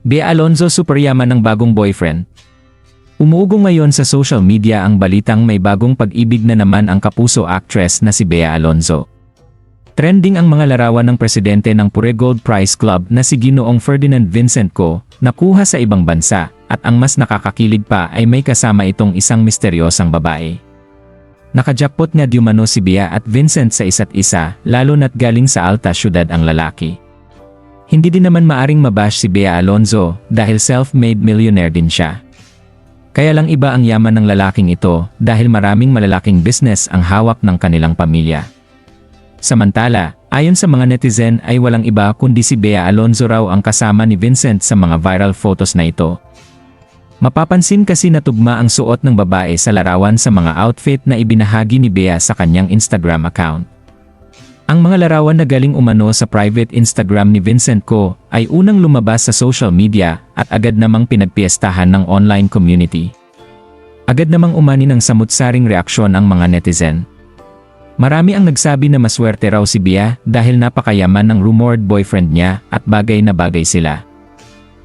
Bea Alonzo superyaman ng bagong boyfriend. Umuugong ngayon sa social media ang balitang may bagong pag-ibig na naman ang kapuso actress na si Bea Alonzo. Trending ang mga larawan ng presidente ng Pure Gold Prize Club na si Ginoong Ferdinand Vincent Co, nakuha sa ibang bansa, at ang mas nakakakilig pa ay may kasama itong isang misteryosang babae. Nakajakpot nga di umano si Bea at Vincent sa isa't isa, lalo na't galing sa alta syudad ang lalaki. Hindi din naman maaring mabash si Bea Alonzo dahil self-made millionaire din siya. Kaya lang iba ang yaman ng lalaking ito dahil maraming malalaking business ang hawak ng kanilang pamilya. Samantala, ayon sa mga netizen ay walang iba kundi si Bea Alonzo raw ang kasama ni Vincent sa mga viral photos na ito. Mapapansin kasi na tugma ang suot ng babae sa larawan sa mga outfit na ibinahagi ni Bea sa kanyang Instagram account. Ang mga larawan na galing umano sa private Instagram ni Vincent Co ay unang lumabas sa social media at agad namang pinagpiestahan ng online community. Agad namang umani ng samut-saring reaksyon ang mga netizen. Marami ang nagsabi na maswerte raw si Bea dahil napakayaman ng rumored boyfriend niya at bagay na bagay sila.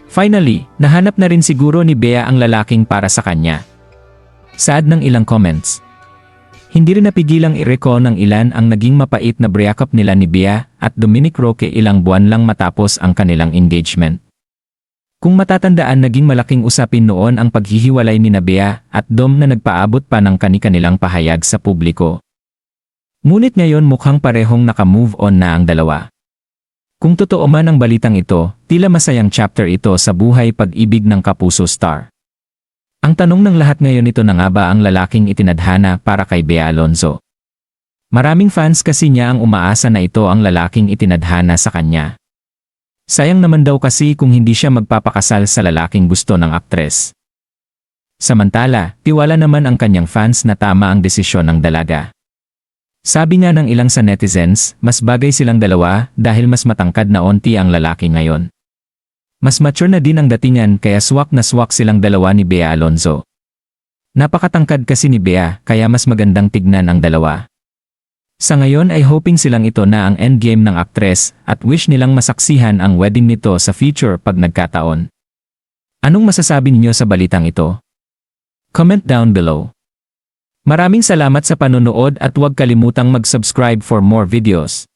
Finally, nahanap na rin siguro ni Bea ang lalaking para sa kanya. Saad ng ilang comments. Hindi rin napigilang i-recall ng ilan ang naging mapait na breakup nila ni Bea at Dominic Roque ilang buwan lang matapos ang kanilang engagement. Kung matatandaan, naging malaking usapin noon ang paghihiwalay ni Bea at Dom na nagpaabot pa ng kani-kanilang pahayag sa publiko. Ngunit ngayon mukhang parehong naka-move on na ang dalawa. Kung totoo man ang balitang ito, tila masayang chapter ito sa buhay pag-ibig ng kapuso star. Ang tanong ng lahat ngayon, ito na nga ba ang lalaking itinadhana para kay Bea Alonzo? Maraming fans kasi niya ang umaasa na ito ang lalaking itinadhana sa kanya. Sayang naman daw kasi kung hindi siya magpapakasal sa lalaking gusto ng aktres. Samantala, tiwala naman ang kanyang fans na tama ang desisyon ng dalaga. Sabi nga ng ilang sa netizens, mas bagay silang dalawa dahil mas matangkad na onti ang lalaki ngayon. Mas mature na din ang datingan kaya swak na swak silang dalawa ni Bea Alonzo. Napakatangkad kasi ni Bea kaya mas magandang tignan ang dalawa. Sa ngayon ay hoping silang ito na ang endgame ng aktres at wish nilang masaksihan ang wedding nito sa future pag nagkataon. Anong masasabi niyo sa balitang ito? Comment down below. Maraming salamat sa panonood at huwag kalimutang mag-subscribe for more videos.